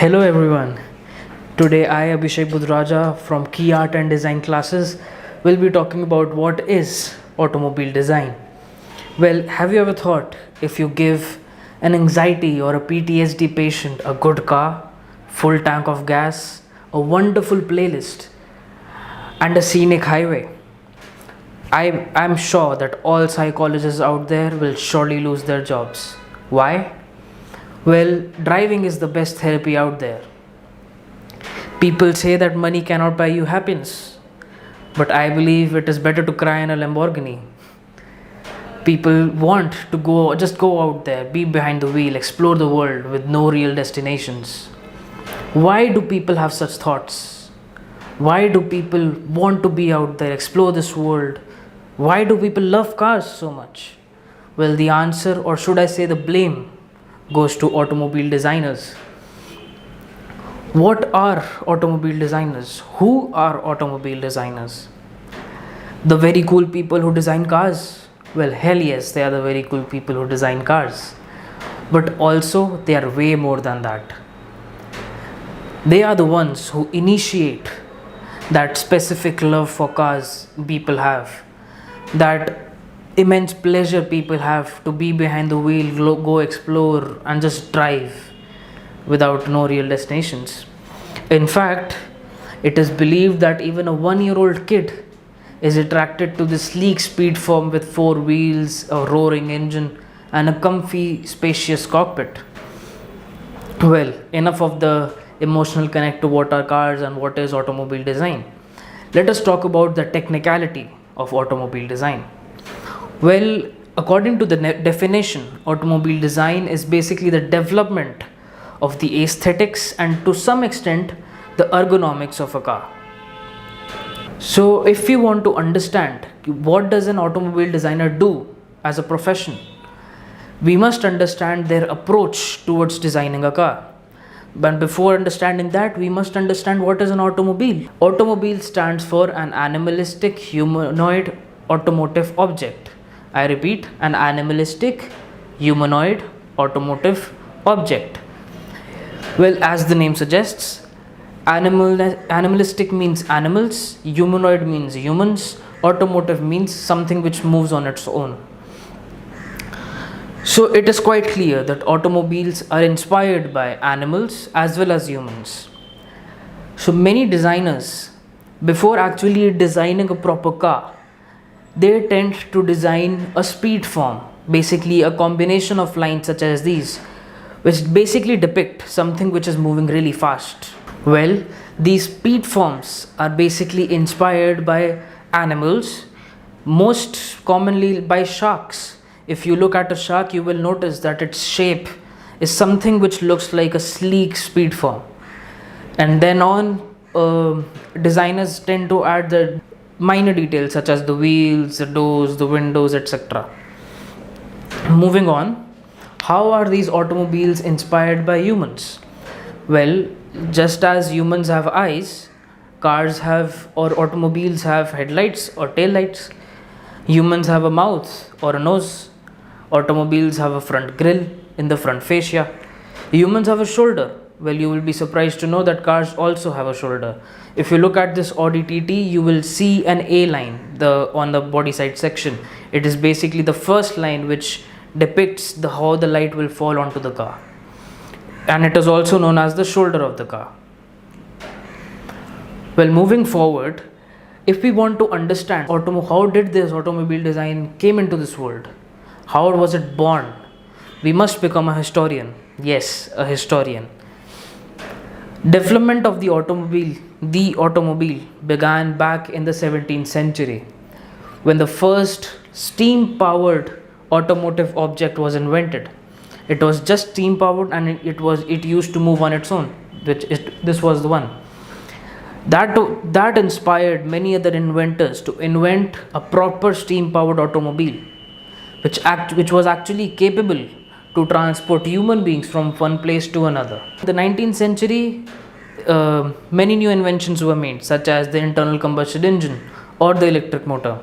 Hello everyone. Today I, Abhishek Budraja from Key Art and Design classes, will be talking about what is automobile design. Well, have you ever thought if you give an anxiety or a PTSD patient a good car, full tank of gas, a wonderful playlist, and a scenic highway? I'm sure that all psychologists out there will surely lose their jobs. Why? Well, driving is the best therapy out there. People say that money cannot buy you happiness, but I believe it is better to cry in a Lamborghini. People want to go out there, be behind the wheel, explore the world with no real destinations. Why do people have such thoughts? Why do people want to be out there, explore this world? Why do people love cars so much? Well, the answer, or should I say the blame, goes to automobile designers. What are automobile designers? Who are automobile designers? The very cool people who design cars? Well, hell yes, they are the very cool people who design cars. But also, they are way more than that. They are the ones who initiate that specific love for cars people have, that immense pleasure people have to be behind the wheel, go explore, and just drive without no real destinations. In fact, it is believed that even a 1-year-old kid is attracted to this sleek speed form with 4 wheels, a roaring engine, and a comfy, spacious cockpit. Well, enough of the emotional connect to what are cars and what is automobile design. Let us talk about the technicality of automobile design. Well, according to the definition, automobile design is basically the development of the aesthetics and to some extent the ergonomics of a car. So, if we want to understand what does an automobile designer do as a profession, we must understand their approach towards designing a car. But before understanding that, we must understand what is an automobile. Automobile stands for an animalistic humanoid automotive object. I repeat, an animalistic humanoid automotive object. Well, as the name suggests, animalistic means animals, humanoid means humans, automotive means something which moves on its own. So it is quite clear that automobiles are inspired by animals as well as humans. So many designers, before actually designing a proper car, they tend to design a speed form, basically a combination of lines such as these, which basically depict something which is moving really fast. Well, these speed forms are basically inspired by animals, most commonly by sharks. If you look at a shark, you will notice that its shape is something which looks like a sleek speed form. And then designers tend to add the minor details such as the wheels, the doors, the windows, etc. Moving on, how are these automobiles inspired by humans? Well, just as humans have eyes, cars have or automobiles have headlights or taillights. Humans have a mouth or a nose. Automobiles have a front grille in the front fascia. Humans have a shoulder. Well, you will be surprised to know that cars also have a shoulder. If you look at this Audi TT, you will see an A line on the body side section. It is basically the first line which depicts how the light will fall onto the car. And it is also known as the shoulder of the car. Well, moving forward, if we want to understand how did this automobile design came into this world, how was it born, we must become a historian. Yes, a historian. Development of the automobile began back in the 17th century when the first steam powered automotive object was invented. It was just steam powered and it used to move on its own, this was the one. That inspired many other inventors to invent a proper steam powered automobile which was actually capable to transport human beings from one place to another. In the 19th century, many new inventions were made, such as the internal combustion engine or the electric motor.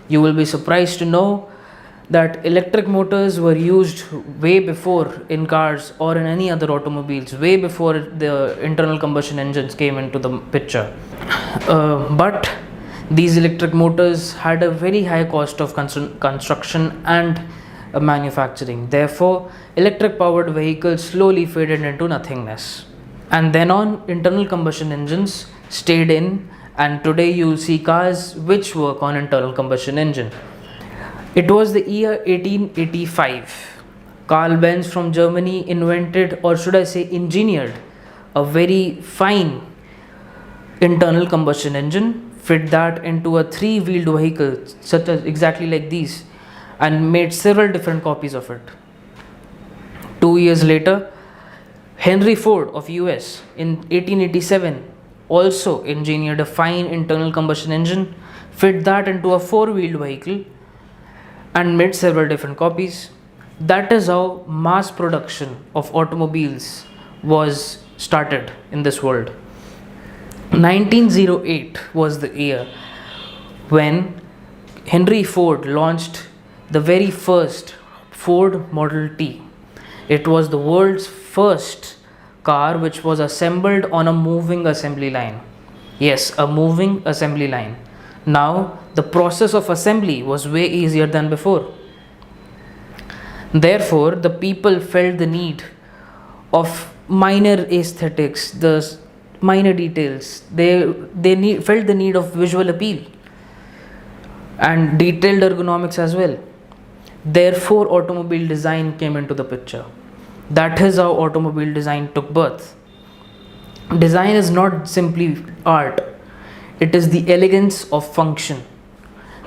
You will be surprised to know that electric motors were used way before in cars or in any other automobiles, way before the internal combustion engines came into the picture. But these electric motors had a very high cost of construction and manufacturing. Therefore, electric powered vehicles slowly faded into nothingness. And then on, internal combustion engines stayed in, and today you will see cars which work on internal combustion engine. It was the year 1885. Carl Benz from Germany invented, or should I say engineered, a very fine internal combustion engine, fit that into a three-wheeled vehicle such as exactly like these, and made several different copies of it. 2 years later, Henry Ford of US in 1887 also engineered a fine internal combustion engine, fit that into a four-wheeled vehicle, and made several different copies. That is how mass production of automobiles was started in this world. 1908 was the year when Henry Ford launched the very first Ford Model T. It was the world's first car which was assembled on a moving assembly line. Yes, a moving assembly line. Now, the process of assembly was way easier than before. Therefore, the people felt the need of minor aesthetics, the minor details. They felt the need of visual appeal and detailed ergonomics as well. Therefore, automobile design came into the picture. That is how automobile design took birth. Design is not simply art, it is the elegance of function.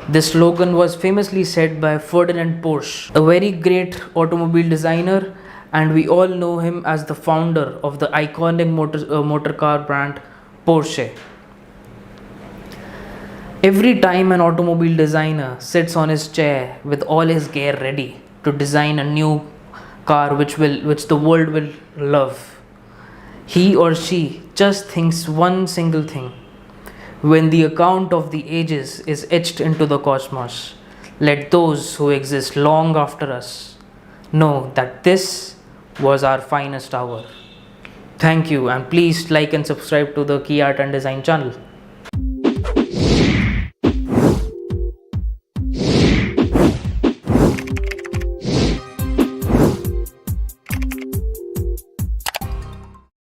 This slogan was famously said by Ferdinand Porsche, a very great automobile designer, and we all know him as the founder of the iconic motor car brand Porsche. Every time an automobile designer sits on his chair with all his gear ready to design a new car which the world will love, he or she just thinks one single thing. When the account of the ages is etched into the cosmos, let those who exist long after us know that this was our finest hour. Thank you, and please like and subscribe to the Key Art and Design channel.